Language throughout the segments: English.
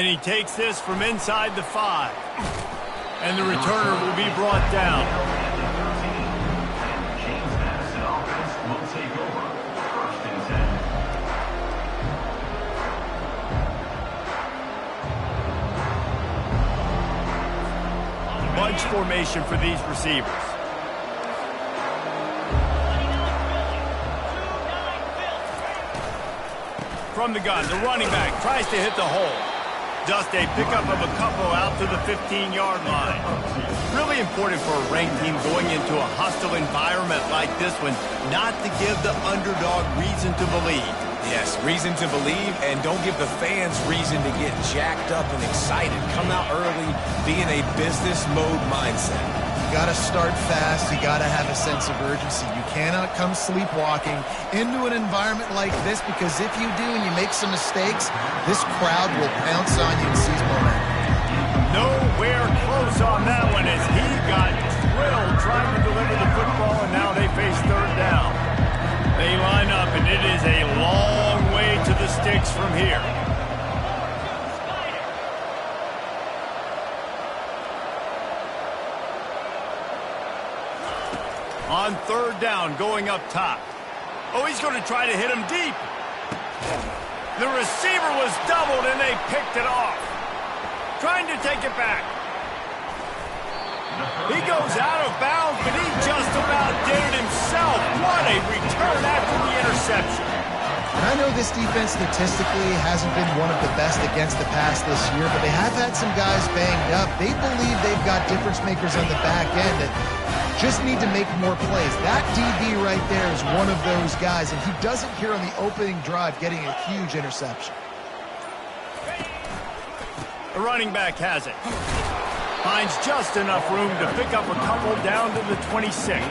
And he takes this from inside the 5. And the returner will be brought down. Bunch formation for these receivers. From the gun, the running back tries to hit the hole. Just a pickup of a couple out to the 15-yard line. Really important for a ranked team going into a hostile environment like this one, not to give the underdog reason to believe. Yes, reason to believe, and don't give the fans reason to get jacked up and excited. Come out early, be in a business mode mindset. You got to start fast. You got to have a sense of urgency. You cannot come sleepwalking into an environment like this, because if you do and you make some mistakes, this crowd will pounce on you and seize momentum. Nowhere close on that one as he got drilled trying to deliver the football, and now they face third down. They line up, and it is a long way to the sticks from here. On third down, going up top. Oh, he's going to try to hit him deep. The receiver was doubled, and they picked it off. Trying to take it back. He goes out of bounds, but he just about did it himself. What a return after the interception. And I know this defense statistically hasn't been one of the best against the pass this year, but they have had some guys banged up. They believe they've got difference makers on the back end that just need to make more plays. That DB right there is one of those guys, and he does it here on the opening drive, getting a huge interception. The running back has it. Finds just enough room to pick up a couple down to the 26.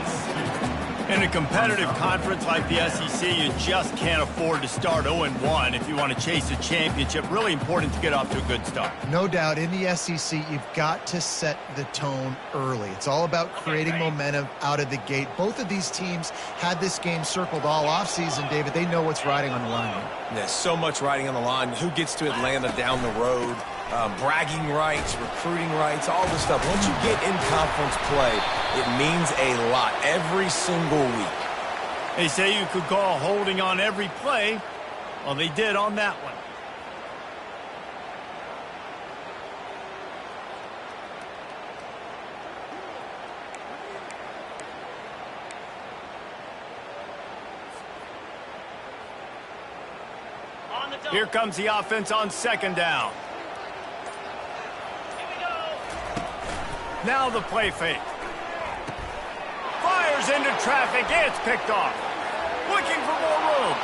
In a competitive conference like the SEC, you just can't afford to start 0-1 if you want to chase a championship. Really important to get off to a good start. No doubt, in the SEC, you've got to set the tone early. It's all about creating momentum out of the gate. Both of these teams had this game circled all offseason, David. They know what's riding on the line here. There's so much riding on the line. Who gets to Atlanta down the road? Bragging rights, recruiting rights, all this stuff. Once you get in conference play, it means a lot every single week. They say you could call holding on every play. Well, they did on that one. Here comes the offense on second down. Now the play fake. Fires into traffic. It's picked off. Looking for more room.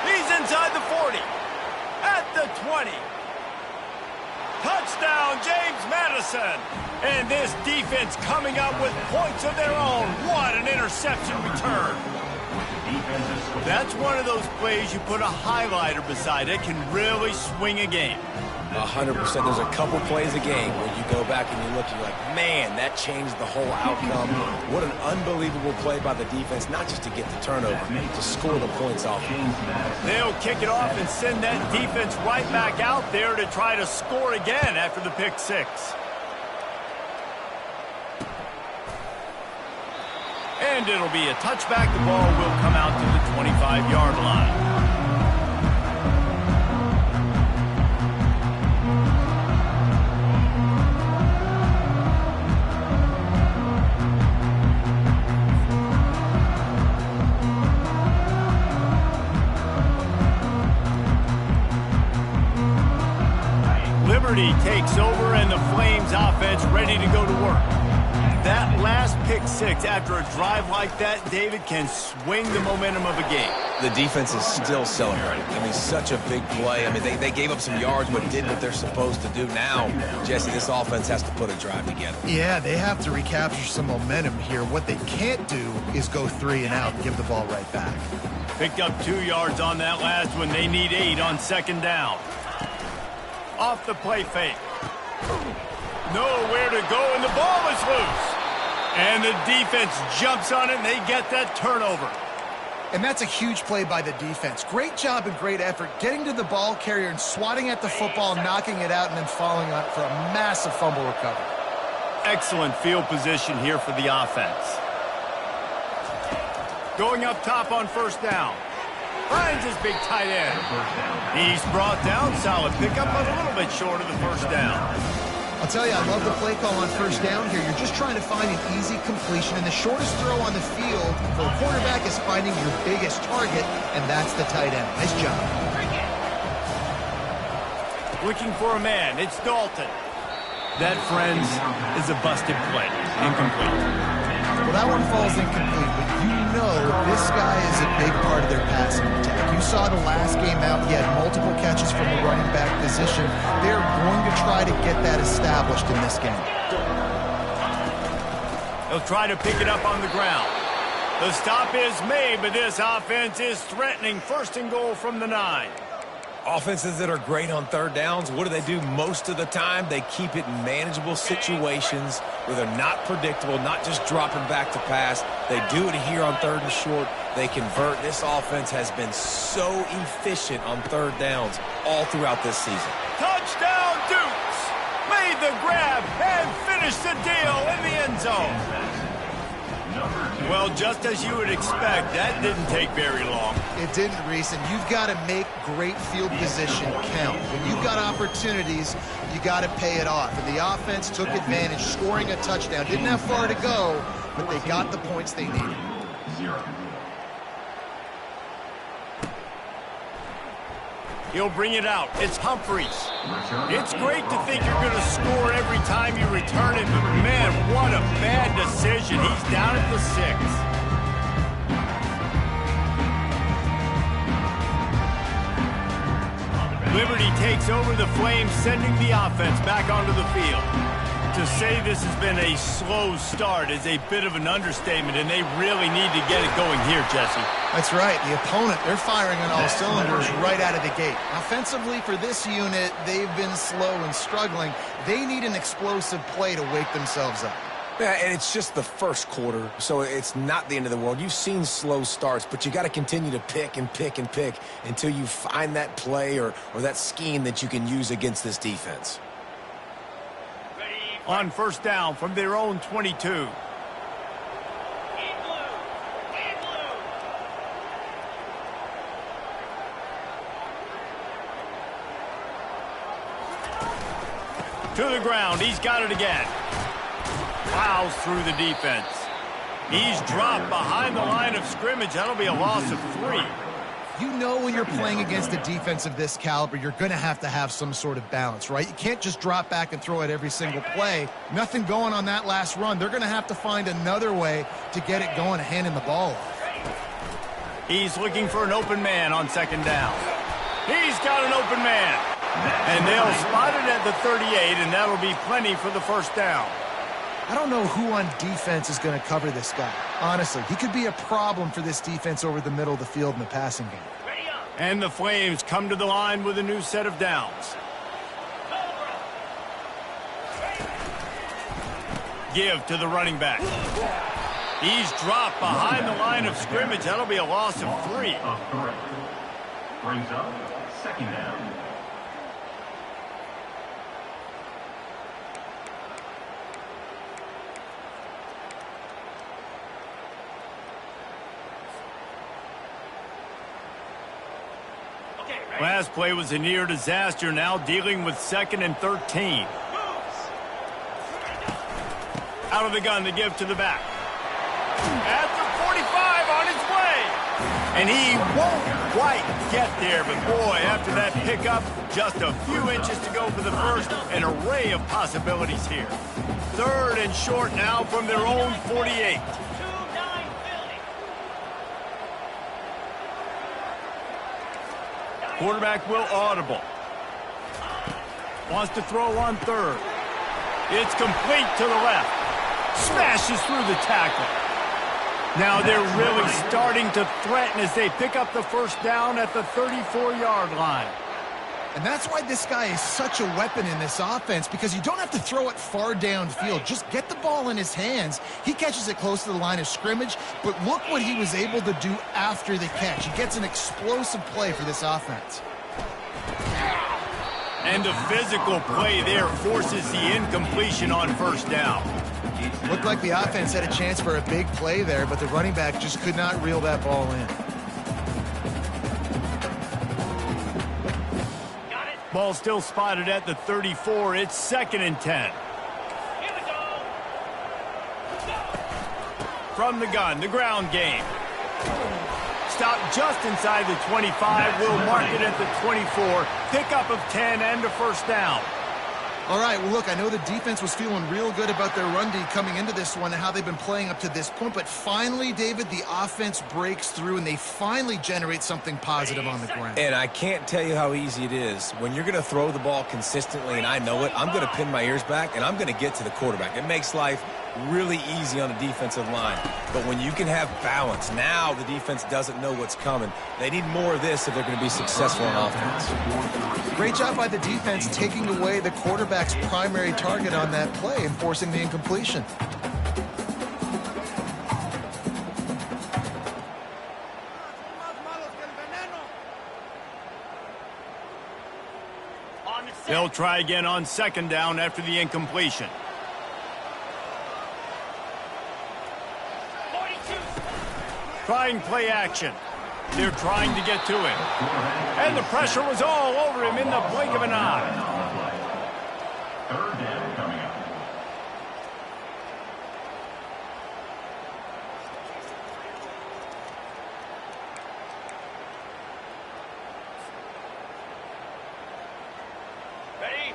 He's inside the 40. At the 20. Touchdown, James Madison. And this defense coming up with points of their own. What an interception return. That's one of those plays you put a highlighter beside. It can really swing a game. 100%. There's a couple plays a game where you go back and you look, you're like, man, that changed the whole outcome. What an unbelievable play by the defense, not just to get the turnover, to score the points off. They'll kick it off and send that defense right back out there to try to score again after the pick six. And it'll be a touchback. The ball will come out to the 25-yard line. Liberty takes over and the Flames offense ready to go to work. That last pick six after a drive like that, David, can swing the momentum of a game. The defense is still celebrating. I mean, such a big play. I mean, they gave up some yards but did what they're supposed to do. Now, Jesse, this offense has to put a drive together. Yeah, they have to recapture some momentum here. What they can't do is go 3 and out and give the ball right back. Picked up 2 yards on that last one. They need 8 on second down. Off the play fake. Nowhere to go, and the ball is loose. And the defense jumps on it, and they get that turnover. And that's a huge play by the defense. Great job and great effort getting to the ball carrier and swatting at the football, knocking it out, and then falling on it for a massive fumble recovery. Excellent field position here for the offense. Going up top on first down. Finds his big tight end. He's brought down. Solid pickup, but a little bit short of the first down. I'll tell you, I love the play call on first down here. You're just trying to find an easy completion, and the shortest throw on the field for a quarterback is finding your biggest target, and that's the tight end. Nice job. Looking for a man. It's Dalton. That, friends, is a busted play. Incomplete. Well, that one falls incomplete, but you know this guy is a big part of their passing attack. You saw the last game out, he had multiple catches from the running back position. They're going to try to get that established in this game. They'll try to pick it up on the ground. The stop is made, but this offense is threatening. First and goal from the 9. Offenses that are great on third downs, what do? Most of the time, they keep it in manageable situations where they're not predictable, not just dropping back to pass. They do it here on third and short. They convert. This offense has been so efficient on third downs all throughout this season. Touchdown, Dukes! Made the grab and finished the deal in the end zone. Well, just as you would expect, that didn't take very long. It didn't, Reese, and you've got to make great field position count. When you've got opportunities, you got to pay it off. And the offense took advantage, scoring a touchdown. Didn't have far to go, but they got the points they needed. He'll bring it out. It's Humphries. It's great to think you're going to score every time you return it, but man, what a bad decision. He's down at the 6. Liberty takes over the Flames, sending the offense back onto the field. To say this has been a slow start is a bit of an understatement, and they really need to get it going here, Jesse. That's right. The opponent, they're firing on all cylinders right out of the gate. Offensively, for this unit, they've been slow and struggling. They need an explosive play to wake themselves up. Yeah, and it's just the first quarter, so it's not the end of the world. You've seen slow starts, but you got to continue to pick and pick and pick until you find that play or that scheme that you can use against this defense. On first down from their own 22. To the ground. He's got it again. Plows through the defense. He's dropped behind the line of scrimmage. That'll be a loss of 3. You know when you're playing against a defense of this caliber, you're going to have some sort of balance, right? You can't just drop back and throw it every single play. Nothing going on that last run. They're going to have to find another way to get it going and hand him the ball off. He's looking for an open man on second down. He's got an open man. And they'll spot it at the 38, and that'll be plenty for the first down. I don't know who on defense is going to cover this guy. Honestly, he could be a problem for this defense over the middle of the field in the passing game. And the Flames come to the line with a new set of downs. Give to the running back. He's dropped behind the line of scrimmage. That'll be a loss of 3. Brings up second down. Last play was a near disaster, now dealing with 2nd and 13. Out of the gun, the give to the back. At the 45, on his way. And he won't quite get there, but boy, after that pickup, just a few inches to go for the first. An array of possibilities here. 3rd and short now from their own 48. Quarterback will audible. Wants to throw on 3rd. It's complete to the left. Smashes through the tackle. Now they're really starting to threaten as they pick up the first down at the 34-yard line. And that's why this guy is such a weapon in this offense, because you don't have to throw it far downfield. Just get the ball in his hands. He catches it close to the line of scrimmage, but look what he was able to do after the catch. He gets an explosive play for this offense. And the physical play there forces the incompletion on first down. Looked like the offense had a chance for a big play there, but the running back just could not reel that ball in. Ball still spotted at the 34. It's 2nd and 10. From the gun, the ground game. Stopped just inside the 25. Will mark it at the 24. Pickup of 10 and a first down. All right, well, look, I know the defense was feeling real good about their run D coming into this one and how they've been playing up to this point, but finally, David, the offense breaks through and they finally generate something positive on the ground. And I can't tell you how easy it is. When you're going to throw the ball consistently, and I know it, I'm going to pin my ears back, and I'm going to get to the quarterback. It makes life really easy on the defensive line. But when you can have balance, now the defense doesn't know what's coming. They need more of this if they're going to be successful on offense. Great job by the defense taking away the quarterback's primary target on that play and forcing the incompletion. They'll try again on 2nd down after the incompletion. Trying play action. They're trying to get to him. And the pressure was all over him in the blink of an eye. 3rd down coming up.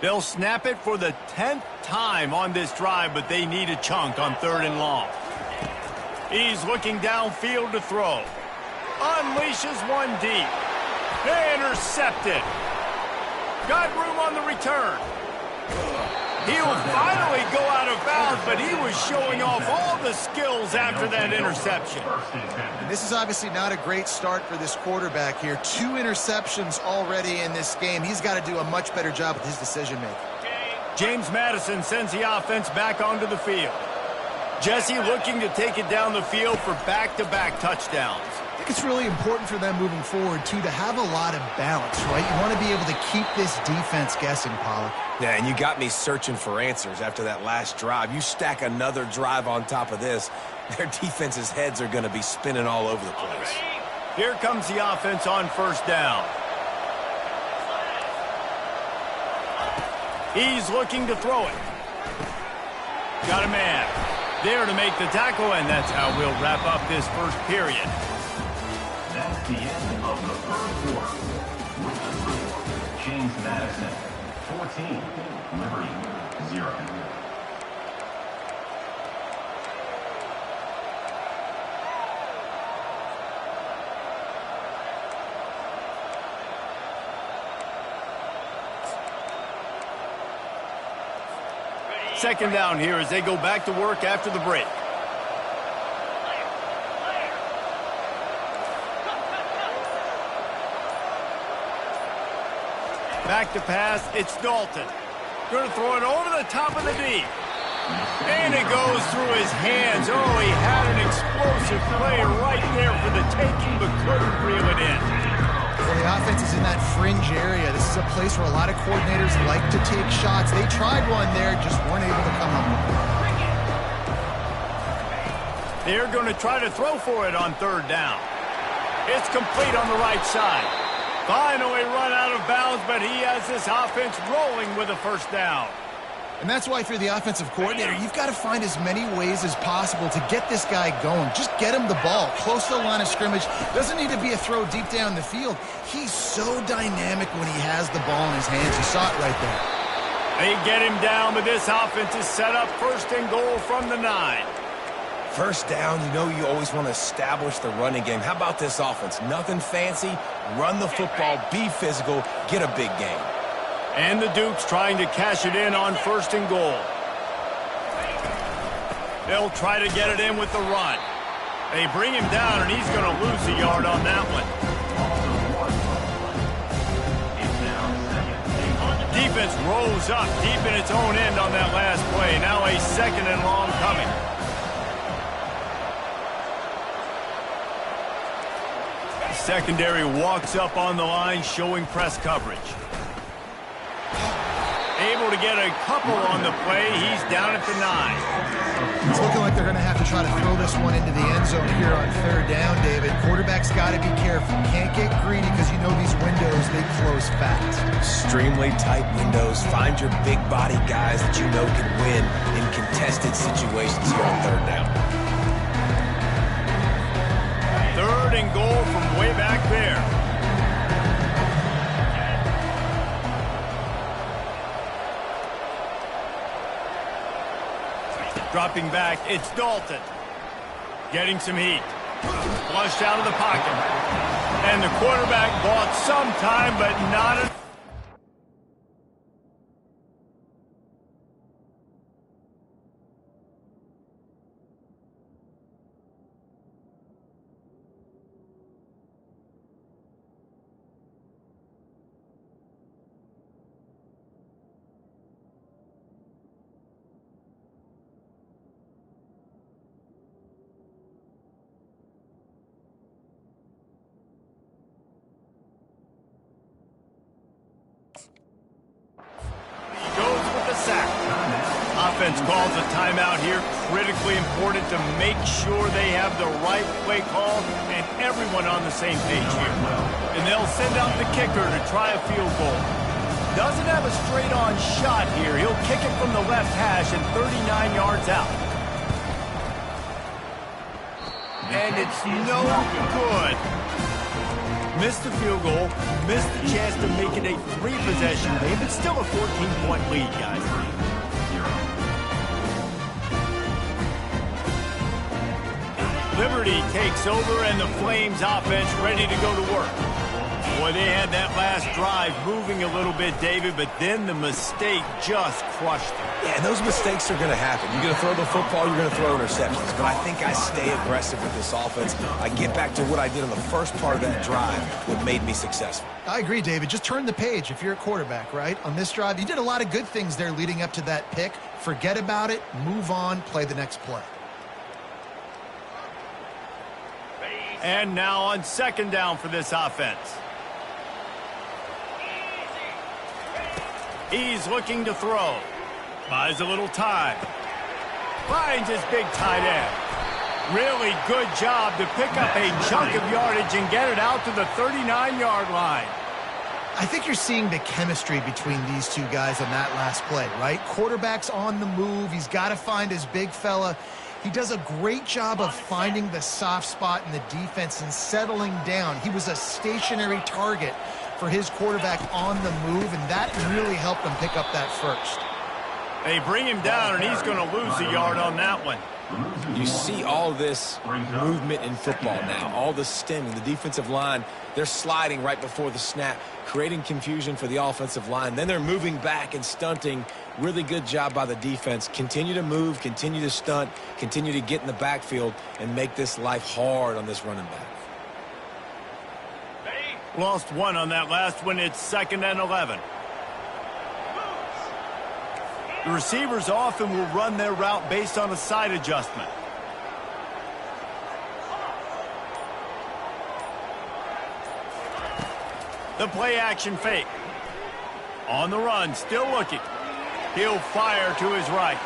They'll snap it for the 10th time on this drive, but they need a chunk on 3rd and long. He's looking downfield to throw. Unleashes one deep. Intercepted. Got room on the return. He'll finally go out of bounds, but he was showing off all the skills after that interception. And this is obviously not a great start for this quarterback here. 2 interceptions already in this game. He's got to do a much better job with his decision-making. James Madison sends the offense back onto the field. Jesse looking to take it down the field for back-to-back touchdowns. I think it's really important for them moving forward, too, to have a lot of balance, right? You want to be able to keep this defense guessing, Pollack. Yeah, and you got me searching for answers after that last drive. You stack another drive on top of this, their defense's heads are going to be spinning all over the place. Here comes the offense on 1st down. He's looking to throw it. Got a man there to make the tackle, and that's how we'll wrap up this first period. That's the end of the 1st quarter. With the score, James Madison, 14, Liberty, 0. Second down here as they go back to work after the break. Back to pass, it's Dalton. Going to throw it over the top of the D. And it goes through his hands. Oh, he had an explosive play right there for the taking, but couldn't reel it in. Well, the offense is in that fringe area. This is a place where a lot of coordinators like to take shots. They tried one there, just weren't able to come up with it. They're going to try to throw for it on 3rd down. It's complete on the right side. Finally run out of bounds, but he has this offense rolling with a first down. And that's why if you're the offensive coordinator, you've got to find as many ways as possible to get this guy going. Just get him the ball close to the line of scrimmage. Doesn't need to be a throw deep down the field. He's so dynamic when he has the ball in his hands. You saw it right there. They get him down, but this offense is set up 1st and goal from the 9. First down, you know you always want to establish the running game. How about this offense? Nothing fancy. Run the football, be physical, get a big game. And the Dukes trying to cash it in on 1st and goal. They'll try to get it in with the run. They bring him down, and he's going to lose a yard on that one. It's now 2nd defense rolls up deep in its own end on that last play. Now a 2nd and long coming. The secondary walks up on the line, showing press coverage. Able to get a couple on the play. He's down at the 9. It's looking like they're going to have to try to throw this one into the end zone here on 3rd down, David. Quarterback's got to be careful. Can't get greedy because you know these windows, they close fast. Extremely tight windows. Find your big body guys that you know can win in contested situations here on 3rd down. 3rd and goal from way back there. Dropping back, it's Dalton. Getting some heat. Flushed out of the pocket. And the quarterback bought some time, but not enough. Offense calls a timeout here. Critically important to make sure they have the right play call and everyone on the same page here. And they'll send out the kicker to try a field goal. Doesn't have a straight-on shot here. He'll kick it from the left hash and 39 yards out. And it's no good. Missed the field goal, missed the chance to make it a 3-possession game, but still a 14-point lead, guys. Liberty takes over, and the Flames offense ready to go to work. Boy, they had that last drive moving a little bit, David, but then the mistake just crushed them. Yeah, and those mistakes are going to happen. You're going to throw the football, you're going to throw interceptions. But I think I stay aggressive with this offense. I get back to what I did on the first part of that drive, what made me successful. I agree, David. Just turn the page if you're a quarterback, right? On this drive, you did a lot of good things there leading up to that pick. Forget about it, move on, play the next play. And now on 2nd down for this offense. He's looking to throw. Buys a little time. Finds his big tight end. Really good job to pick up a chunk of yardage and get it out to the 39-yard line. I think you're seeing the chemistry between these two guys on that last play, right? Quarterback's on the move. He's got to find his big fella. He does a great job of finding the soft spot in the defense and settling down. He was a stationary target for his quarterback on the move, and that really helped him pick up that first. They bring him down, and he's going to lose a yard on that one. You see all this movement in football now, all the stemming. The defensive line, they're sliding right before the snap, creating confusion for the offensive line. Then they're moving back and stunting. Really good job by the defense. Continue to move, continue to stunt, continue to get in the backfield and make this life hard on this running back. Lost one on that last one. It's 2nd and 11. The receivers often will run their route based on a side adjustment. The play action fake. On the run, still looking. He'll fire to his right.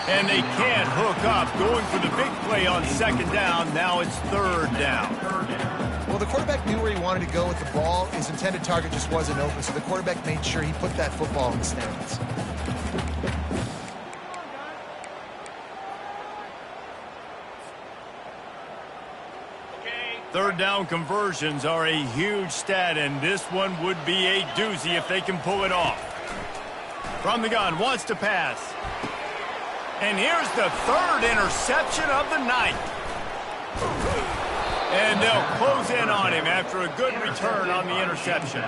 And they can't hook up. Going for the big play on 2nd down. Now it's 3rd down. Well, the quarterback knew where he wanted to go with the ball. His intended target just wasn't open, so the quarterback made sure he put that football in the stands. 3rd down conversions are a huge stat, and this one would be a doozy if they can pull it off. From the gun, wants to pass. And here's the 3rd interception of the night. And they'll close in on him after a good return on the interception.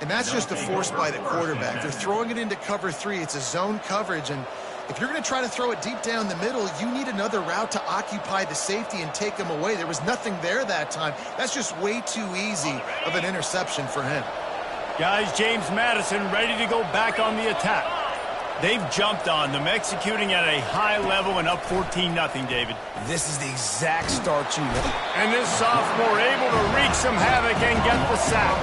And that's just a force by the quarterback. They're throwing it into cover 3. It's a zone coverage, and if you're going to try to throw it deep down the middle, you need another route to occupy the safety and take him away. There was nothing there that time. That's just way too easy of an interception for him. Guys, James Madison ready to go back on the attack. They've jumped on them, executing at a high level and up 14-0, David. This is the exact start you want. And this sophomore able to wreak some havoc and get the sack.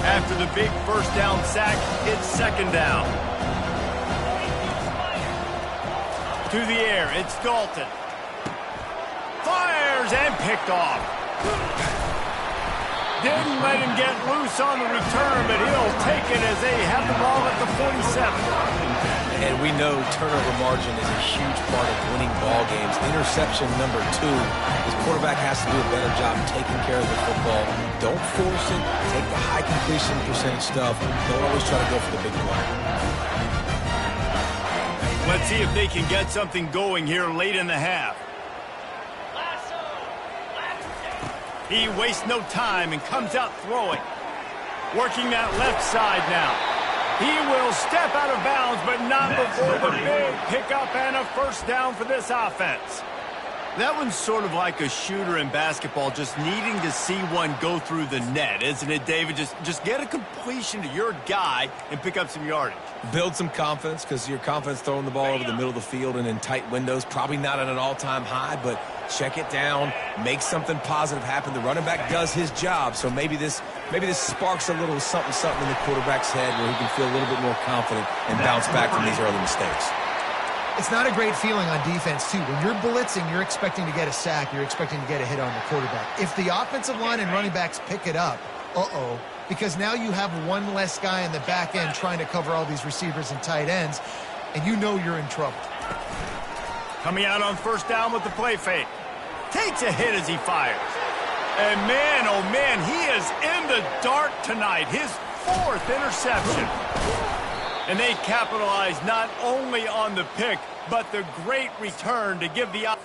After the big first down sack, it's second down. To the air, it's Dalton. Fires and picked off. Didn't let him get loose on the return, but he'll take it as they have the ball at the 47. And we know turnover margin is a huge part of winning ball games. Interception number 2. His quarterback has to do a better job taking care of the football. Don't force it. Take the high completion percentage stuff. Don't always try to go for the big play. Let's see if they can get something going here late in the half. He wastes no time and comes out throwing. Working that left side now. He will step out of bounds, but not before the big pickup and a first down for this offense. That one's sort of like a shooter in basketball, just needing to see one go through the net, isn't it, David? Just get a completion to your guy and pick up some yardage. Build some confidence, because your confidence throwing the ball over the middle of the field and in tight windows, probably not at an all-time high, but check it down, make something positive happen. The running back does his job, so maybe this sparks a little something in the quarterback's head where he can feel a little bit more confident and bounce back from these early mistakes. It's not a great feeling on defense, too. When you're blitzing, you're expecting to get a sack. You're expecting to get a hit on the quarterback. If the offensive line and running backs pick it up, because now you have one less guy in the back end trying to cover all these receivers and tight ends, and you know you're in trouble. Coming out on first down with the play fake. Takes a hit as he fires. And man, oh man, he is in the dark tonight. His 4th interception. And they capitalize not only on the pick, but the great return to give the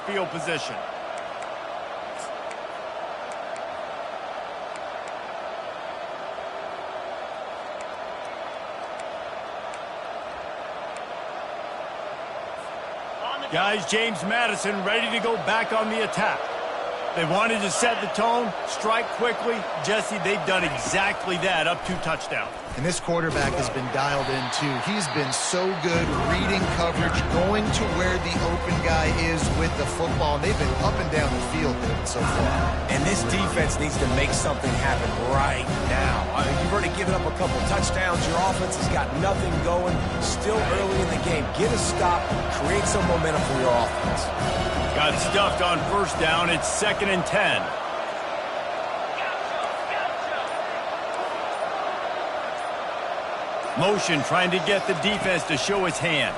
field position. Guys, James Madison ready to go back on the attack. They wanted to set the tone, strike quickly. Jesse, they've done exactly that, up 2 touchdowns. And this quarterback has been dialed in, too. He's been so good reading coverage, going to where the open guy is with the football. They've been up and down the field, David, so far. And this defense needs to make something happen right now. I mean, you've already given up a couple touchdowns. Your offense has got nothing going. Still early in the game. Get a stop. Create some momentum for your offense. Got stuffed on first down. It's 2nd and 10. Motion trying to get the defense to show his hand.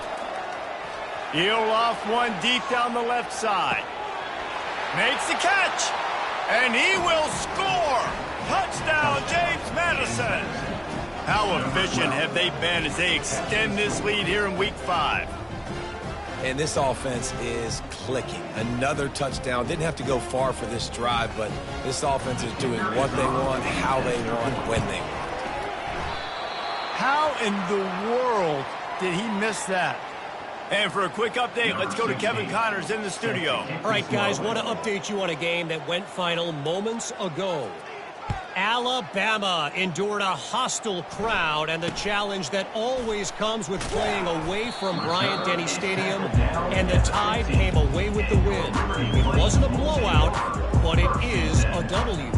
He'll off one deep down the left side. Makes the catch. And he will score. Touchdown, James Madison. How efficient have they been as they extend this lead here in Week 5? And this offense is clicking. Another touchdown. Didn't have to go far for this drive, but this offense is doing what they want, how they want, when they want. How in the world did he miss that? And for a quick update, let's go to Kevin Connors in the studio. All right, guys, want to update you on a game that went final moments ago. Alabama endured a hostile crowd and the challenge that always comes with playing away from Bryant-Denny Stadium, and the Tide came away with the win. It wasn't a blowout, but it is a W.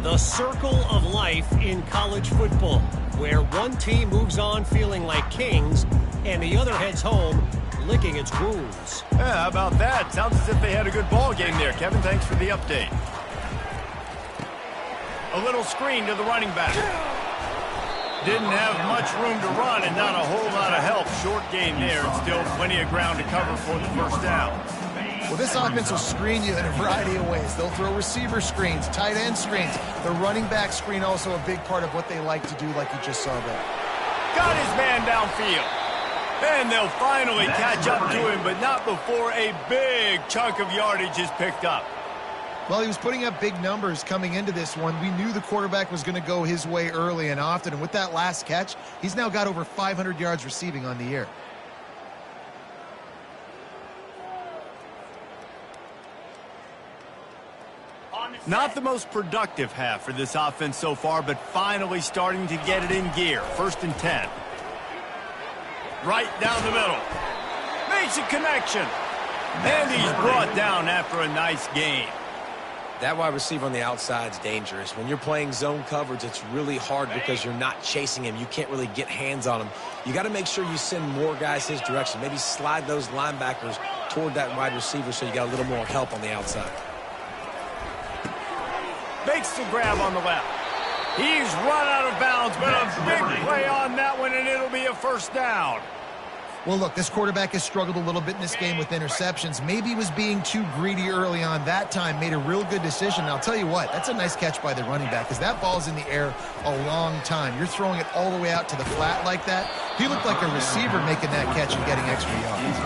The circle of life in college football, where one team moves on feeling like kings and the other heads home licking its wounds. Yeah, how about that? Sounds as if they had a good ball game there. Kevin, thanks for the update. A little screen to the running back. Didn't have much room to run and not a whole lot of help. Short game there and still plenty of ground to cover for the first down. Well, this offense will screen you in a variety of ways. They'll throw receiver screens, tight end screens. The running back screen also a big part of what they like to do, like you just saw there. Got his man downfield. And they'll finally catch up to him, but not before a big chunk of yardage is picked up. Well, he was putting up big numbers coming into this one. We knew the quarterback was going to go his way early and often. And with that last catch, he's now got over 500 yards receiving on the year. Not the most productive half for this offense so far, but finally starting to get it in gear. 1st and 10. Right down the middle. Makes a connection. And he's brought down after a nice gain. That wide receiver on the outside is dangerous. When you're playing zone coverage, it's really hard because you're not chasing him. You can't really get hands on him. You got to make sure you send more guys his direction. Maybe slide those linebackers toward that wide receiver so you got a little more help on the outside. Makes the grab on the left. He's run out of bounds, but a big play on that one, and it'll be a 1st down. Well, look, this quarterback has struggled a little bit in this game with interceptions. Maybe he was being too greedy early on. That time made a real good decision. And I'll tell you what, that's a nice catch by the running back because that ball's in the air a long time. You're throwing it all the way out to the flat like that. He looked like a receiver making that catch and getting extra yards.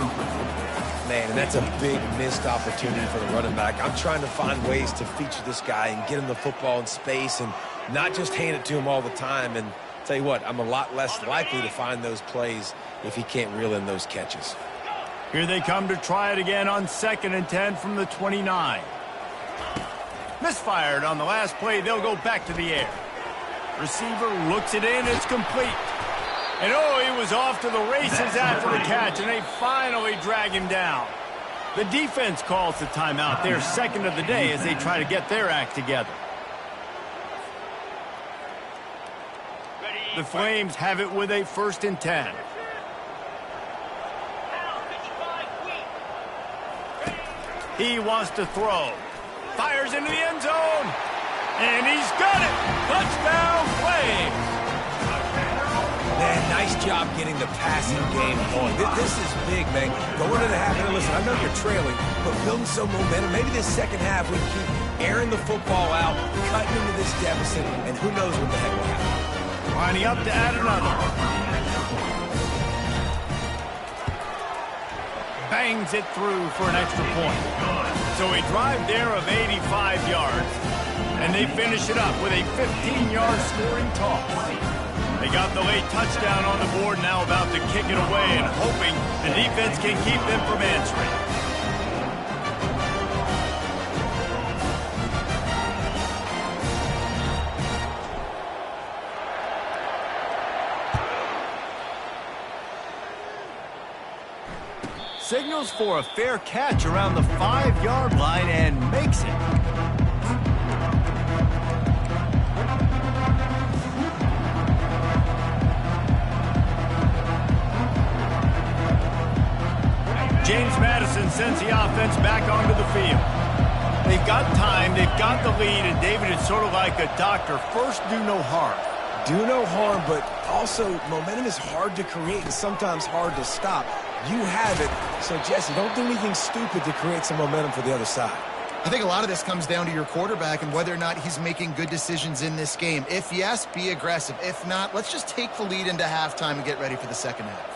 Man, and that's a big missed opportunity for the running back. I'm trying to find ways to feature this guy and get him the football in space and not just hand it to him all the time. And tell you what, I'm a lot less likely to find those plays if he can't reel in those catches. Here they come to try it again on 2nd and 10 from the 29. Misfired on the last play. They'll go back to the air. Receiver looks it in. It's complete. And oh, he was off to the races after the catch, and they finally drag him down. The defense calls the timeout, their 2nd of the day, as they try to get their act together. The Flames have it with a 1st and 10. He wants to throw. Fires into the end zone. And he's got it. Touchdown, Flames. Man, nice job getting the passing game going. This is big, man. Going into the half, and listen, I know you're trailing, but building some momentum. Maybe this 2nd half we can keep airing the football out, cutting into this deficit, and who knows what the heck will happen. Lining up to add another. Bangs it through for an extra point. So a drive there of 85 yards. And they finish it up with a 15-yard scoring toss. They got the late touchdown on the board, now about to kick it away and hoping the defense can keep them from answering. Signals for a fair catch around the 5-yard line and makes it. James Madison sends the offense back onto the field. They've got time, they've got the lead, and David, it's sort of like a doctor. First, do no harm. Do no harm, but also momentum is hard to create and sometimes hard to stop. You have it, so Jesse, don't do anything stupid to create some momentum for the other side. I think a lot of this comes down to your quarterback and whether or not he's making good decisions in this game. If yes, be aggressive. If not, let's just take the lead into halftime and get ready for the 2nd half.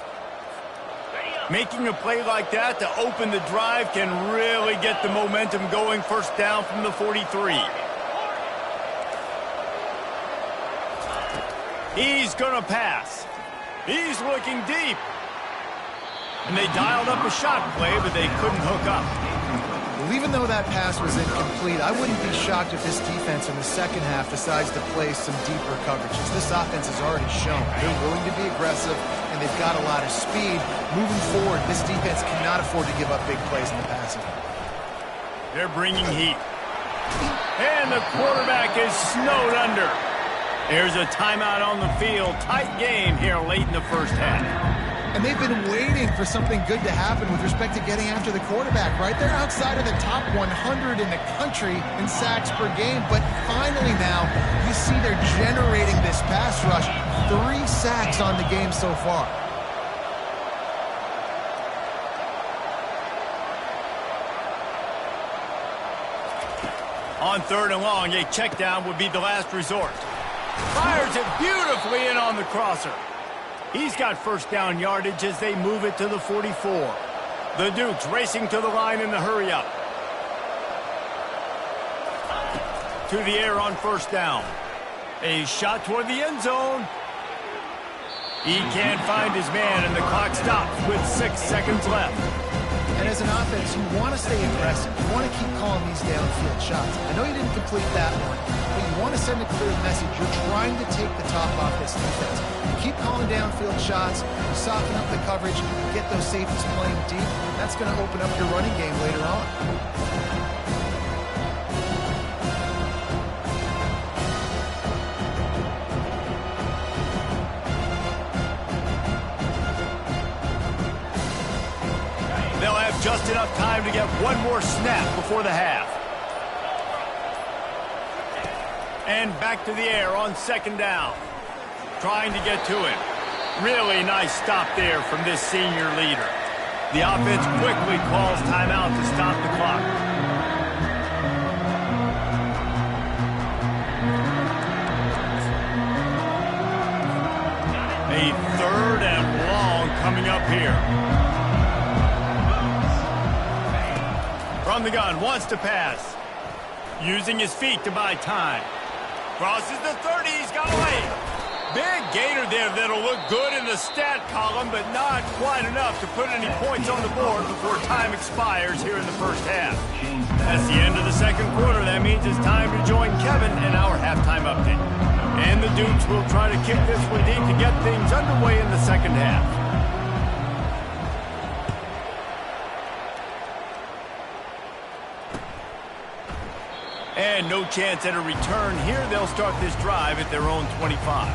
Making a play like that to open the drive can really get the momentum going. 1st down from the 43. He's going to pass. He's looking deep. And they dialed up a shot play, but they couldn't hook up. Well, even though that pass was incomplete, I wouldn't be shocked if this defense in the 2nd half decides to play some deeper coverages. This offense has already shown they're willing to be aggressive, and they've got a lot of speed. Moving forward, this defense cannot afford to give up big plays in the passing game. They're bringing heat. And the quarterback is snowed under. There's a timeout on the field. Tight game here late in the 1st half. And they've been waiting for something good to happen with respect to getting after the quarterback, right? They're outside of the top 100 in the country in sacks per game, but finally now you see they're generating this pass rush. 3 sacks on the game so far. On 3rd and long, a check down would be the last resort. Fires it beautifully in on the crosser. He's got first down yardage as they move it to the 44. The Dukes racing to the line in the hurry-up. To the air on first down. A shot toward the end zone. He can't find his man, and the clock stops with 6 seconds left. And as an offense, you want to stay aggressive. You want to keep calling these downfield shots. I know you didn't complete that one, but you want to send a clear message. You're trying to take the top off this defense. You keep calling downfield shots, you soften up the coverage, you get those safeties playing deep. That's going to open up your running game later on. They'll have just enough time to get one more snap before the half. And back to the air on second down. Trying to get to him. Really nice stop there from this senior leader. The offense quickly calls timeout to stop the clock. A third and long coming up here. From the gun, wants to pass. Using his feet to buy time. Crosses the 30, he's got away. Big gainer there that'll look good in the stat column, but not quite enough to put any points on the board before time expires here in the first half. That's the end of the second quarter. That means it's time to join Kevin in our halftime update. And the Dukes will try to kick this one deep to get things underway in the second half. And no chance at a return here. They'll start this drive at their own 25.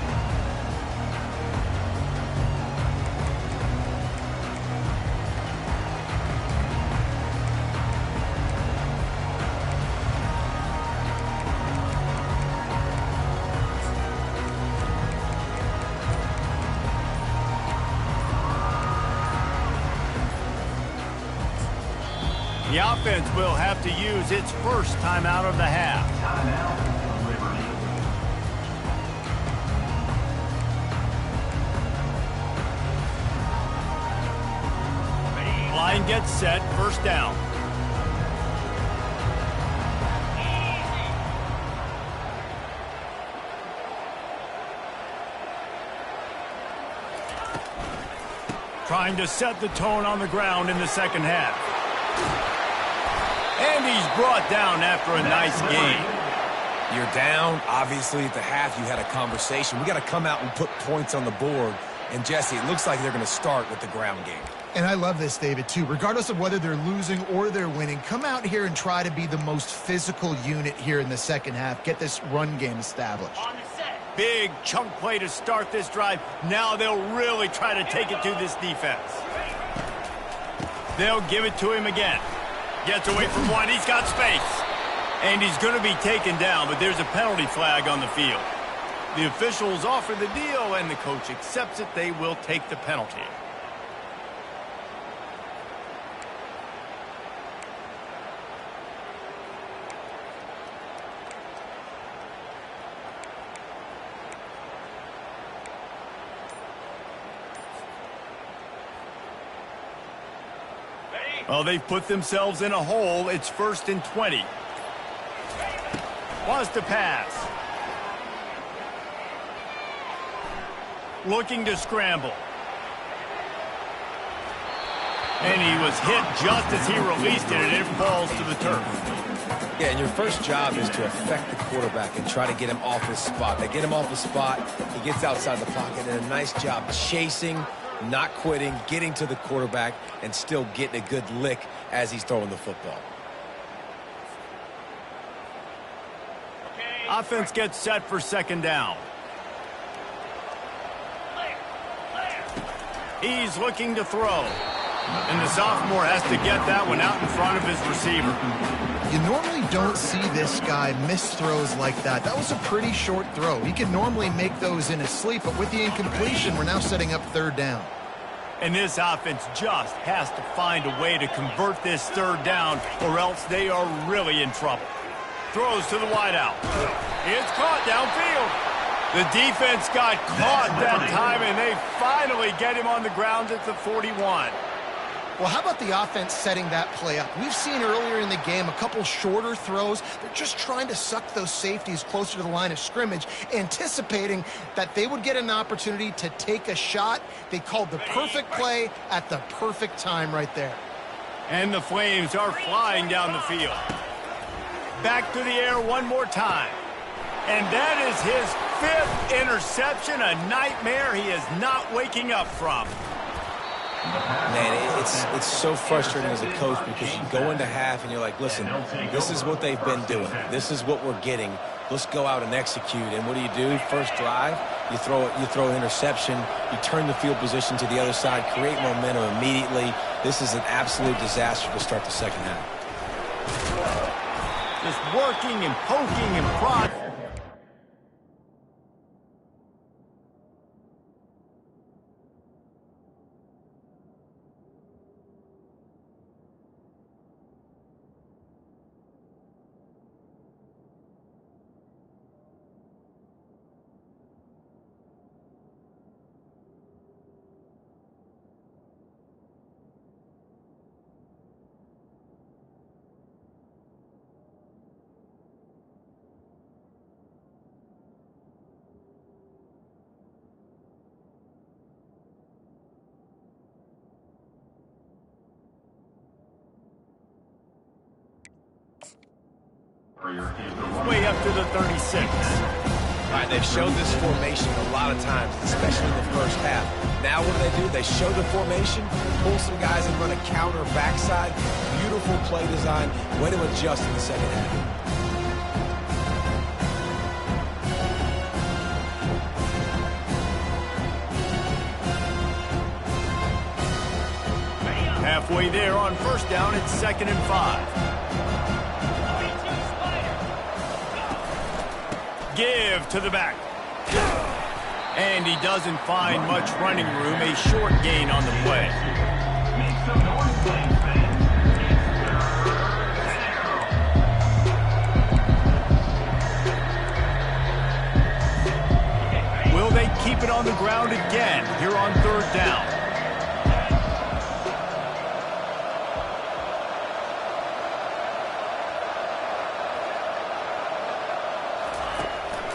The offense will have to use its first timeout of the half. Timeout, Liberty. Line gets set, first down. Trying to set the tone on the ground in the second half. And he's brought down after a nice game. You're down. Obviously, at the half, you had a conversation. We got to come out and put points on the board. And, Jesse, it looks like they're going to start with the ground game. And I love this, David, too. Regardless of whether they're losing or they're winning, come out here and try to be the most physical unit here in the second half. Get this run game established. Big chunk play to start this drive. Now they'll really try to take it to this defense. They'll give it to him again. Gets away from one. He's got space. And he's going to be taken down, but there's a penalty flag on the field. The officials offer the deal, and the coach accepts it. They will take the penalty. Well, they've put themselves in a hole. It's 1st and 20. Wants to pass. Looking to scramble. And he was hit just as he released it, and it falls to the turf. Yeah, and your first job is to affect the quarterback and try to get him off his spot. They get him off his spot, he gets outside the pocket, and a nice job chasing, not quitting, getting to the quarterback, and still getting a good lick as he's throwing the football. Offense gets set for second down. He's looking to throw. And the sophomore has to get that one out in front of his receiver. You normally don't see this guy miss throws like that. That was a pretty short throw. He can normally make those in his sleep, but with the incompletion, we're now setting up third down. And this offense just has to find a way to convert this third down, or else they are really in trouble. Throws to the wideout. It's caught downfield. The defense got caught that time, and they finally get him on the ground at the 41. Well, how about the offense setting that play up? We've seen earlier in the game a couple shorter throws. They're just trying to suck those safeties closer to the line of scrimmage, anticipating that they would get an opportunity to take a shot. They called the perfect play at the perfect time right there. And the Flames are flying down the field. Back to the air one more time. And that is his 5th interception, a nightmare he is not waking up from. Man, it's so frustrating as a coach because you go into half and you're like, listen, this is what they've been doing. This is what we're getting. Let's go out and execute. And what do? First drive, you throw an interception, you turn the field position to the other side, create momentum immediately. This is an absolute disaster to start the second half. Just working and poking and prodding. Way up to the 36. All right, they've showed this formation a lot of times, especially in the first half. Now what do? They show the formation, pull some guys and run a counter backside. Beautiful play design. Way to adjust in the second half. Halfway there on first down, it's 2nd and 5. Give to the back. And he doesn't find much running room. A short gain on the play. Will they keep it on the ground again here on 3rd down?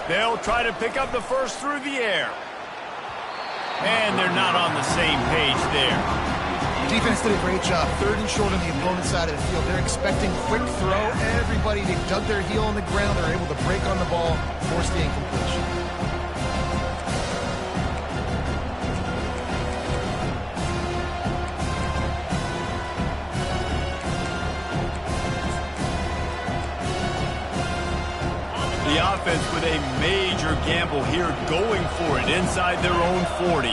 They'll try to pick up the first through the air. And they're not on the same page there. Defense did a great job. 3rd and short on the opponent's side of the field. They're expecting quick throw. Everybody, they dug their heel on the ground. They're able to break on the ball, force the incompletion. The offense with a major gamble here, going for it inside their own 40.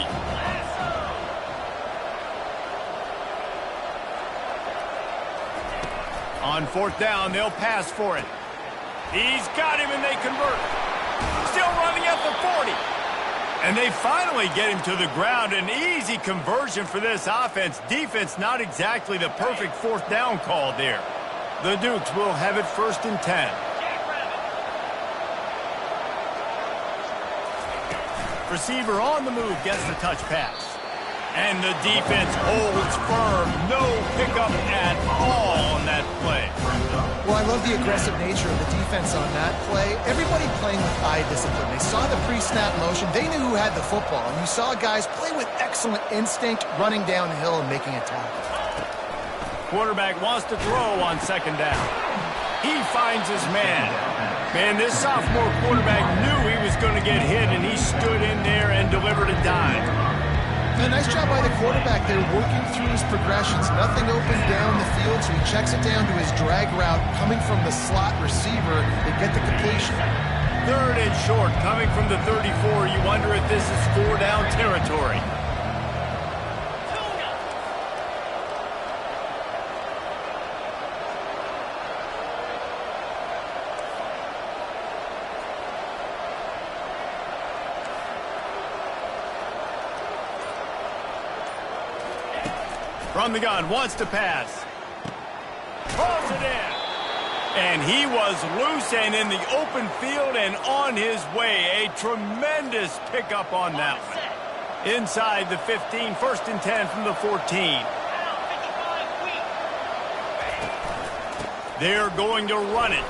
On 4th down, they'll pass for it. He's got him and they convert. Still running at the 40. And they finally get him to the ground. An easy conversion for this offense. Defense not exactly the perfect 4th down call there. The Dukes will have it 1st and 10. Receiver on the move gets the touch pass. And the defense holds firm. No pickup at all on that play. Well, I love the aggressive nature of the defense on that play. Everybody playing with eye discipline. They saw the pre-snap motion. They knew who had the football. And you saw guys play with excellent instinct, running downhill and making a tackle. Quarterback wants to throw on 2nd down. He finds his man. Man, this sophomore quarterback knew he was going to get hit, and he stood in there and delivered a dime. A nice job by the quarterback there, working through his progressions. Nothing open down the field, so he checks it down to his drag route, coming from the slot receiver to get the completion. 3rd and short, coming from the 34. You wonder if this is 4-down territory. From the gun, wants to pass. Pulls it in. And he was loose and in the open field and on his way. A tremendous pickup on that one. Inside the 15, 1st and 10 from the 14. They're going to run it.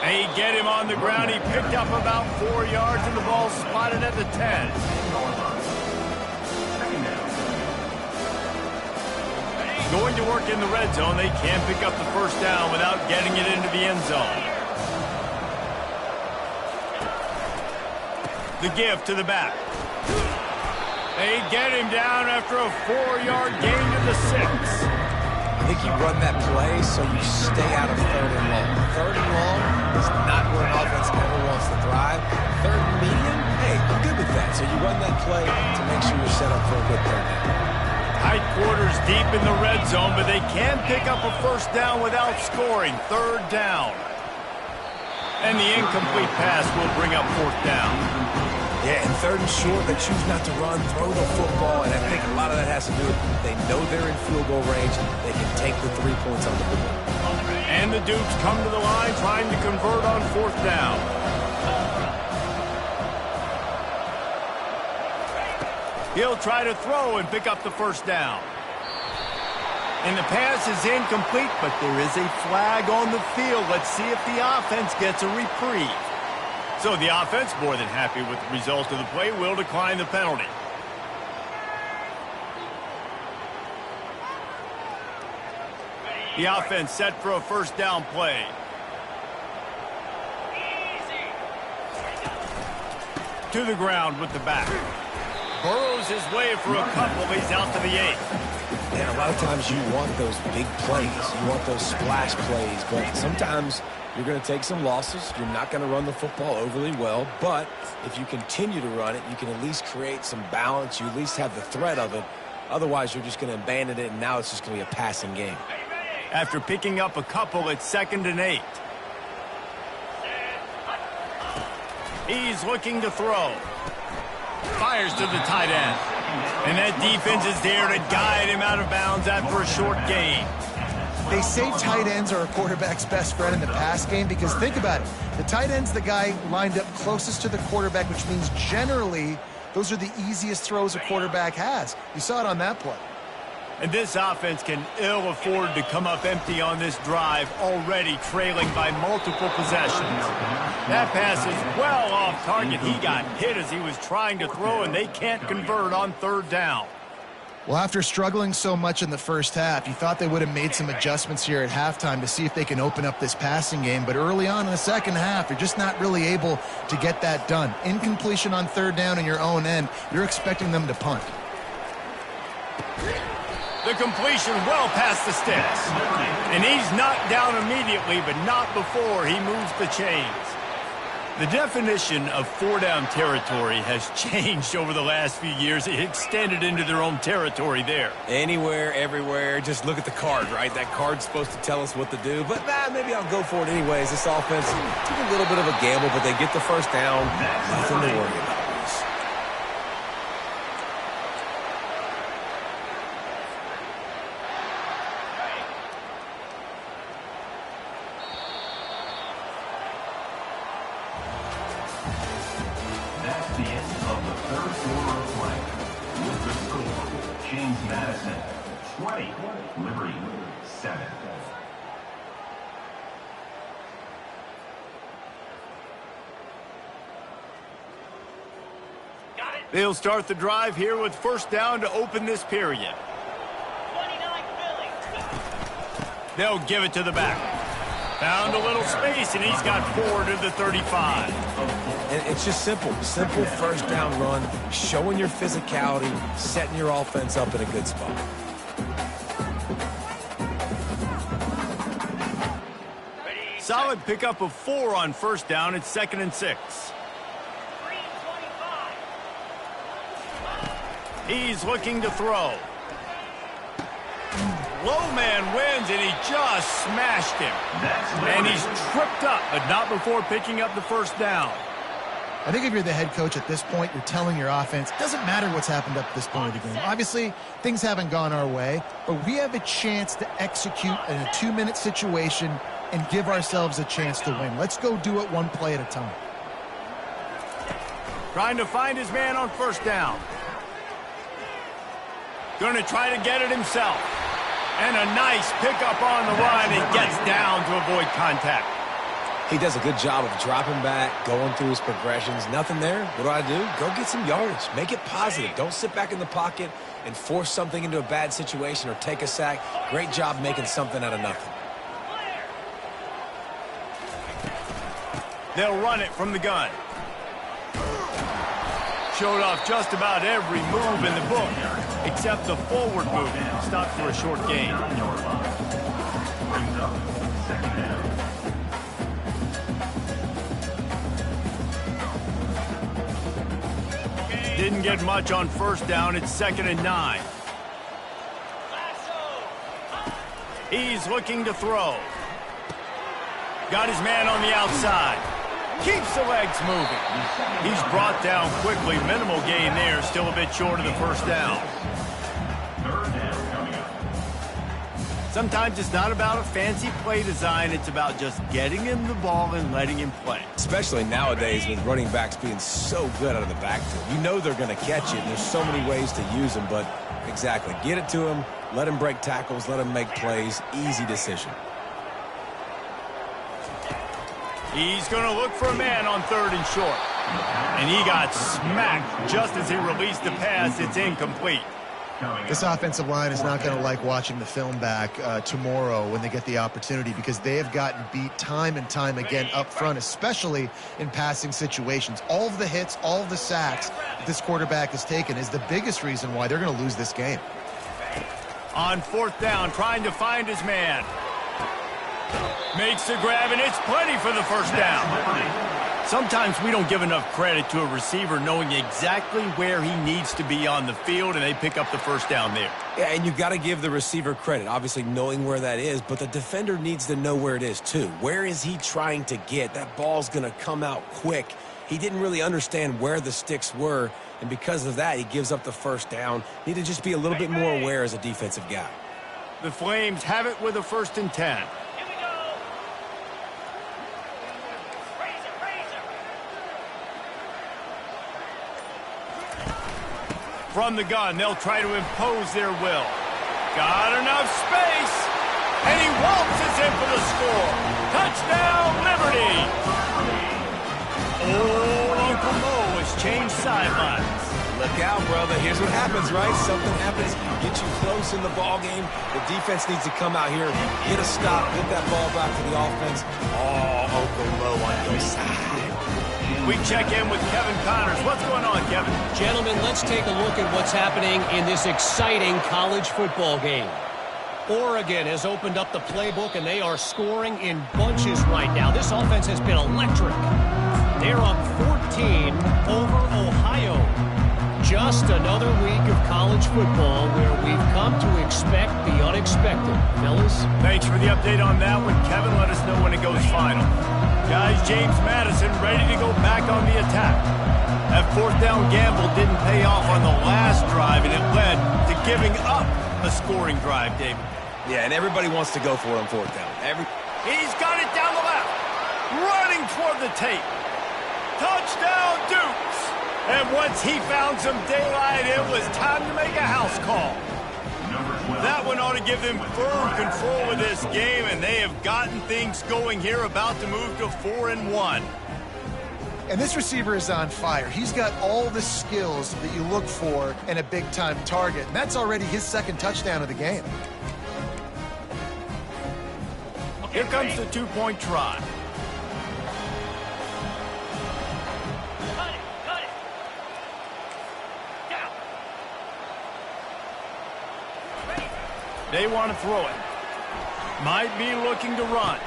They get him on the ground. He picked up about 4 yards, and the ball spotted at the 10. Going to work in the red zone. They can't pick up the first down without getting it into the end zone. The give to the back. They get him down after a 4-yard gain to the 6. I think you run that play so you stay out of 3rd and long. 3rd and long is not where an offense ever wants to thrive. 3rd and medium, hey, I'm good with that. So you run that play to make sure you're set up for a good 3rd down. Tight quarters deep in the red zone, but they can pick up a first down without scoring. 3rd down. And the incomplete pass will bring up 4th down. Yeah, and 3rd and short, they choose not to run, throw the football, and I think a lot of that has to do with they know they're in field goal range. They can take the 3 points on the board. And the Dukes come to the line trying to convert on 4th down. He'll try to throw and pick up the first down. And the pass is incomplete, but there is a flag on the field. Let's see if the offense gets a reprieve. So the offense, more than happy with the result of the play, will decline the penalty. The offense set for a first down play. To the ground with the back. Burrows his way for a couple. He's out to the 8. And a lot of times you want those big plays. You want those splash plays. But sometimes you're going to take some losses. You're not going to run the football overly well. But if you continue to run it, you can at least create some balance. You at least have the threat of it. Otherwise, you're just going to abandon it, and now it's just going to be a passing game. After picking up a couple, it's 2nd and 8. He's looking to throw. Fires to the tight end. And that defense is there to guide him out of bounds after a short gain. They say tight ends are a quarterback's best friend in the pass game because think about it. The tight end's the guy lined up closest to the quarterback, which means generally those are the easiest throws a quarterback has. You saw it on that play. And this offense can ill afford to come up empty on this drive, already trailing by multiple possessions. That pass is well off target. He got hit as he was trying to throw, and they can't convert on 3rd down. Well, after struggling so much in the first half, you thought they would have made some adjustments here at halftime to see if they can open up this passing game. But early on in the second half, you're just not really able to get that done. Incompletion on 3rd down in your own end, you're expecting them to punt. The completion well past the sticks. And he's knocked down immediately, but not before he moves the chains. The definition of 4-down territory has changed over the last few years. It extended into their own territory there. Anywhere, everywhere, just look at the card, right? That card's supposed to tell us what to do, but maybe I'll go for it anyways. This offense took a little bit of a gamble, but they get the first down. Nothing to worry about. That's the end of the 3rd quarter of play. With the score, James Madison, 20, Liberty, 7. They'll start the drive here with first down to open this period. They'll give it to the back. Found a little space, and he's got 4 to the 35. And it's just simple. Simple first down run, showing your physicality, setting your offense up in a good spot. Solid pickup of 4 on first down. It's 2nd and 6. He's looking to throw. Low man wins, and he just smashed him. And he's tripped up, but not before picking up the first down. I think if you're the head coach at this point, you're telling your offense, it doesn't matter what's happened up to this point of the game. Obviously, things haven't gone our way, but we have a chance to execute in a 2-minute situation and give ourselves a chance to win. Let's go do it one play at a time. Trying to find his man on first down. Going to try to get it himself. And a nice pickup on the run and gets down to avoid contact. He does a good job of dropping back, going through his progressions. Nothing there. What do? Go get some yardage. Make it positive. Don't sit back in the pocket and force something into a bad situation or take a sack. Great job making something out of nothing. They'll run it from the gun. Showed off just about every move in the book, except the forward movement. Stopped for a short gain. Brings up second down. Didn't get much on first down. It's 2nd and 9. He's looking to throw. Got his man on the outside. Keeps the legs moving. He's brought down quickly. Minimal gain there. Still a bit short of the first down. Third down coming up. Sometimes it's not about a fancy play design. It's about just getting him the ball and letting him play. Especially nowadays with running backs being so good out of the backfield. You know they're going to catch it, and there's so many ways to use them, but exactly. Get it to him, let him break tackles, let him make plays. Easy decision. He's going to look for a man on 3rd and short. And he got smacked just as he released the pass. It's incomplete. This offensive line is not going to like watching the film back tomorrow when they get the opportunity, because they have gotten beat time and time again up front, especially in passing situations. All of the hits, all of the sacks that this quarterback has taken is the biggest reason why they're going to lose this game. On 4th down, trying to find his man. Makes the grab, and it's plenty for the first down. Sometimes we don't give enough credit to a receiver knowing exactly where he needs to be on the field, and they pick up the first down there. Yeah, and you've got to give the receiver credit, obviously knowing where that is, but the defender needs to know where it is too. Where is he trying to get? That ball's going to come out quick. He didn't really understand where the sticks were, and because of that, he gives up the first down. Need to just be a little bit more aware as a defensive guy. The Flames have it with a 1st and 10. From the gun, they'll try to impose their will. Got enough space, and he waltzes in for the score. Touchdown, Liberty! Oh, Uncle Mo has changed sidelines. Look out, brother. Here's what happens, right? Something happens, get you close in the ball game. The defense needs to come out here, hit a stop, get that ball back to the offense. Oh, Uncle Mo on your side. We check in with Kevin Connors. What's going on, Kevin? Gentlemen, let's take a look at what's happening in this exciting college football game. Oregon has opened up the playbook, and they are scoring in bunches right now. This offense has been electric. They're up 14 over Ohio. Just another week of college football where we've come to expect the unexpected. Fellas? Thanks for the update on that one, Kevin. Let us know when it goes final. Guys, James Madison ready to go back on the attack. That 4th down gamble didn't pay off on the last drive, and it led to giving up a scoring drive, David. Yeah, and everybody wants to go for it on 4th down. He's got it down the left. Running toward the tape. Touchdown, Dukes. And once he found some daylight, it was time to make a house call. That one ought to give them firm control of this game, and they have gotten things going here, about to move to 4-1. And this receiver is on fire. He's got all the skills that you look for in a big-time target. And that's already his 2nd touchdown of the game. Here comes the 2-point try. They want to throw it. Might be looking to run.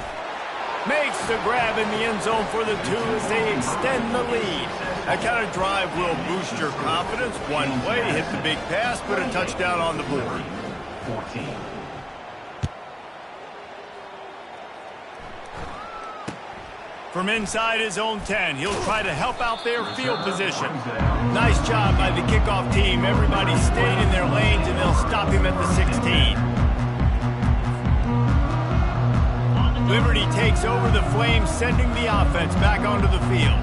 Makes the grab in the end zone for the 2 as they extend the lead. That kind of drive will boost your confidence. One play, hit the big pass, put a touchdown on the board. 14. From inside his own 10, he'll try to help out their field position. Nice job by the kickoff team. Everybody stayed in their lanes, and they'll stop him at the 16. Liberty takes over the Flames, sending the offense back onto the field.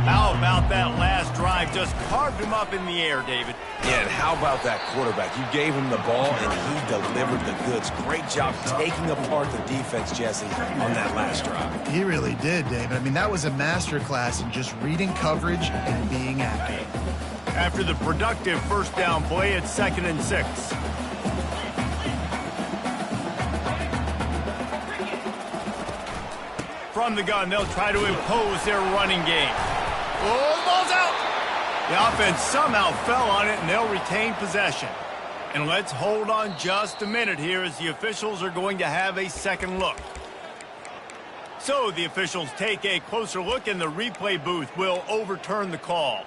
How about that last drive? Just carved him up in the air, David. Yeah, and how about that quarterback? You gave him the ball, and he delivered the goods. Great job taking apart the defense, Jesse, on that last drive. He really did, David. I mean, that was a masterclass in just reading coverage and being accurate. After the productive first down play, it's 2nd and 6. From the gun, they'll try to impose their running game. Oh, the ball's out! The offense somehow fell on it, and they'll retain possession. And let's hold on just a minute here as the officials are going to have a second look. So the officials take a closer look, and the replay booth will overturn the call.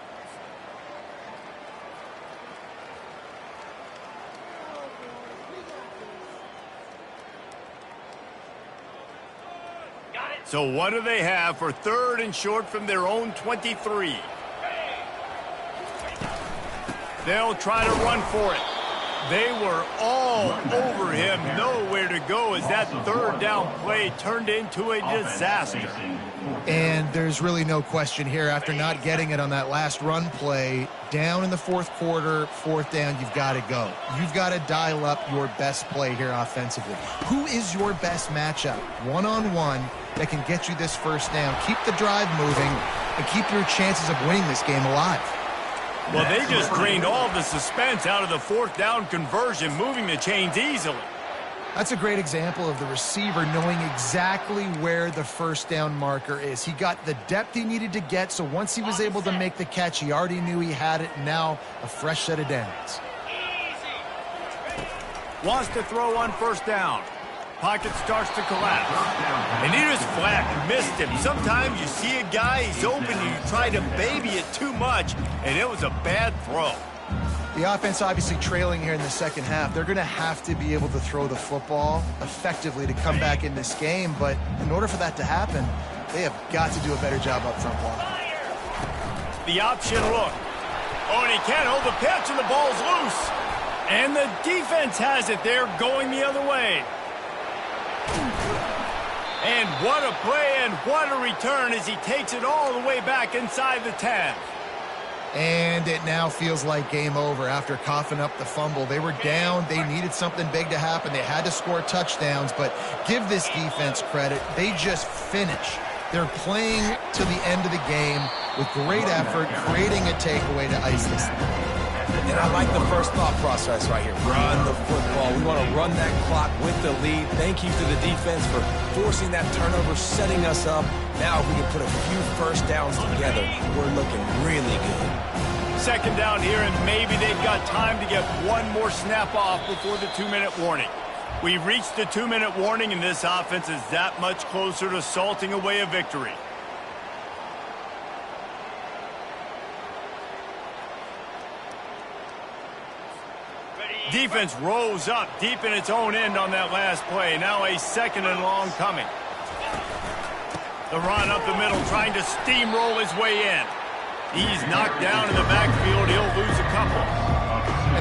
So what do they have for 3rd and short from their own 23? They'll try to run for it. They were all over him, nowhere to go as that 3rd down play turned into a disaster. And there's really no question here. After not getting it on that last run play, down in the 4th quarter, 4th down, you've got to go. You've got to dial up your best play here offensively. Who is your best matchup? One-on-one that can get you this first down. Keep the drive moving and keep your chances of winning this game alive. Well, they just drained all the suspense out of the 4th down conversion, moving the chains easily. That's a great example of the receiver knowing exactly where the first down marker is. He got the depth he needed to get, so once he was able to make the catch, he already knew he had it, and now a fresh set of downs. Wants to throw on 1st down. Pocket starts to collapse. And he just flat missed him. Sometimes you see a guy, he's open, and you try to baby it too much, and it was a bad throw. The offense obviously trailing here in the second half. They're going to have to be able to throw the football effectively to come back in this game, but in order for that to happen, they have got to do a better job up front blocking. The option look. Oh, and he can't hold the pitch, and the ball's loose. And the defense has it there, going the other way. And what a play and what a return as he takes it all the way back inside the 10. And it now feels like game over after coughing up the fumble. They were down. They needed something big to happen. They had to score touchdowns, but give this defense credit. They just finish. They're playing to the end of the game with great effort, creating a takeaway to ice this thing. And I like the first thought process right here. Run the football. We want to run that clock with the lead. Thank you to the defense for forcing that turnover, setting us up. Now if we can put a few first downs together, we're looking really good. 2nd down here, and maybe they've got time to get one more snap off before the 2-minute warning. We've reached the 2-minute warning, and this offense is that much closer to salting away a victory. Defense rose up deep in its own end on that last play. Now a 2nd and long coming. The run up the middle, trying to steamroll his way in. He's knocked down in the backfield. He'll lose a couple.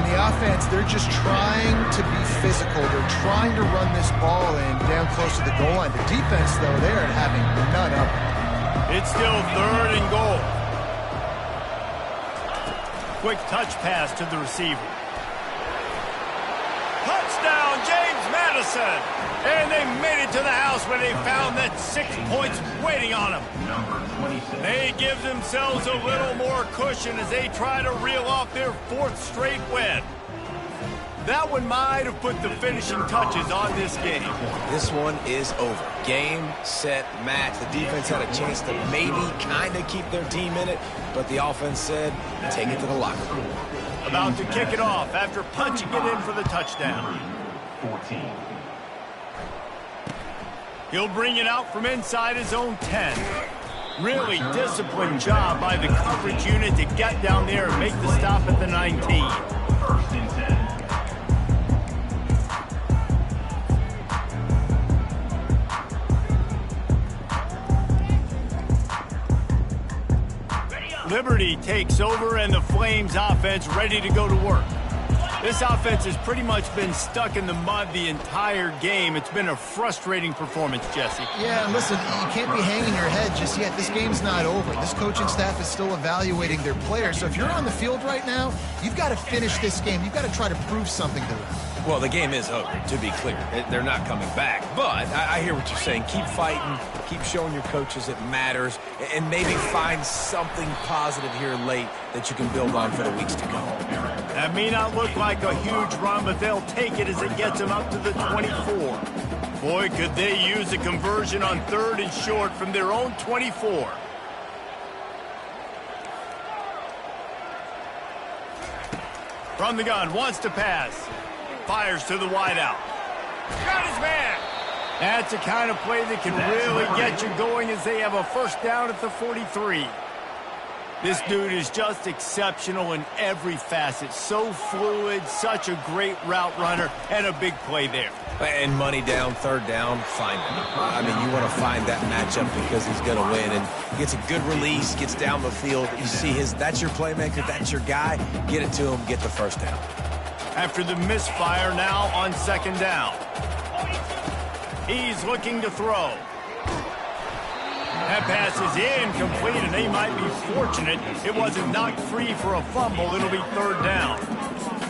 And the offense, they're just trying to be physical. They're trying to run this ball in down close to the goal line. The defense, though, they're having none of it. It's still 3rd and goal. Quick touch pass to the receiver. Touchdown, James Madison. And they made it to the house where they found that 6 points waiting on them. They give themselves a little more cushion as they try to reel off their 4th straight win. That one might have put the finishing touches on this game. This one is over. Game, set, match. The defense had a chance to maybe kind of keep their team in it, but the offense said, take it to the locker room. About to kick it off after punching it in for the touchdown. 14. He'll bring it out from inside his own 10. Really disciplined job by the coverage unit to get down there and make the stop at the 19. 1st and 10. Liberty takes over, and the Flames offense ready to go to work. This offense has pretty much been stuck in the mud the entire game. It's been a frustrating performance, Jesse. Yeah, and listen, you can't be hanging your head just yet. This game's not over. This coaching staff is still evaluating their players. So if you're on the field right now, you've got to finish this game. You've got to try to prove something to them. Well, the game is over, to be clear. They're not coming back. But I hear what you're saying. Keep fighting. Keep showing your coaches it matters. And maybe find something positive here late that you can build on for the weeks to come. That may not look like a huge run, but they'll take it as it gets them up to the 24. Boy, could they use a conversion on 3rd and short from their own 24. From the gun, wants to pass. Fires to the wideout. Got his man. That's the kind of play that can really get you going as they have a first down at the 43. This dude is just exceptional in every facet. So fluid, such a great route runner, and a big play there. And money down, 3rd down, find him. I mean, you want to find that matchup because he's going to win. And gets a good release, gets down the field. You see that's your playmaker, that's your guy. Get it to him, get the first down. After the misfire, now on 2nd down. He's looking to throw. That pass is incomplete, and they might be fortunate it wasn't knocked free for a fumble. It'll be 3rd down.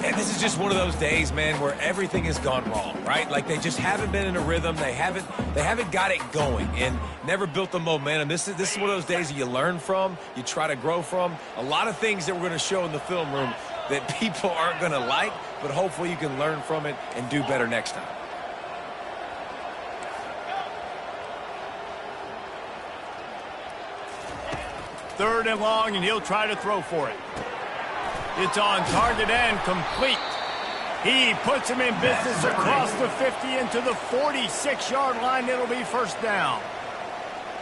And this is just one of those days, man, where everything has gone wrong, right? Like they just haven't been in a rhythm. They haven't got it going and never built the momentum. This is one of those days that you learn from, you try to grow from. A lot of things that we're going to show in the film room that people aren't going to like, but hopefully you can learn from it and do better next time. Third and long, and he'll try to throw for it. It's on target and complete. He puts him in business across the 50 into the 46-yard line. It'll be first down.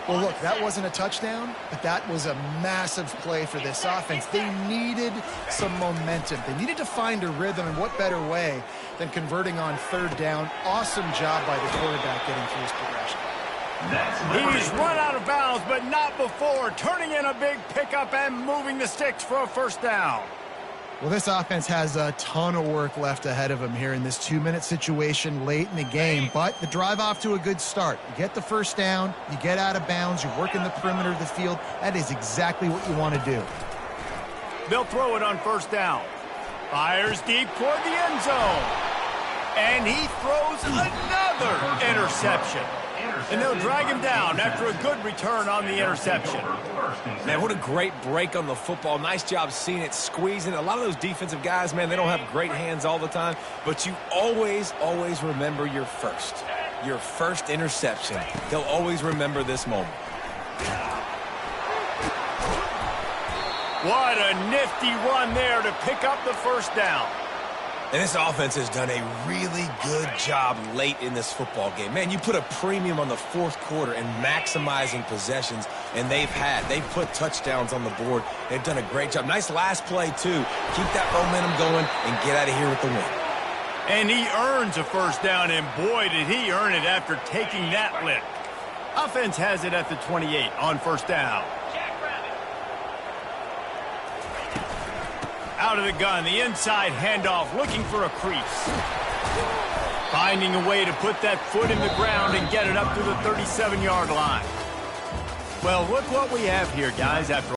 Well, look, that wasn't a touchdown, but that was a massive play for this offense. They needed some momentum. They needed to find a rhythm, and what better way than converting on 3rd down. Awesome job by the quarterback getting through his progression. He's run out of bounds, but not before. Turning in a big pickup and moving the sticks for a first down. Well, this offense has a ton of work left ahead of them here in this 2-minute situation late in the game, but the drive off to a good start. You get the first down, you get out of bounds, you work in the perimeter of the field. That is exactly what you want to do. They'll throw it on first down. Fires deep toward the end zone. And he throws another interception. And they'll drag him down after a good return on the interception. Man, what a great break on the football. Nice job seeing it, squeezing. A lot of those defensive guys, man, they don't have great hands all the time, but you always remember your first interception. They'll always remember this moment. What a nifty run there to pick up the first down. And this offense has done a really good job late in this football game. Man, you put a premium on the 4th quarter and maximizing possessions, and they've put touchdowns on the board. They've done a great job. Nice last play, too. Keep that momentum going and get out of here with the win. And he earns a first down, and boy, did he earn it after taking that lick. Offense has it at the 28 on first down. Out of the gun, the inside handoff, looking for a crease. Finding a way to put that foot in the ground and get it up to the 37-yard line. Well, look what we have here, guys. After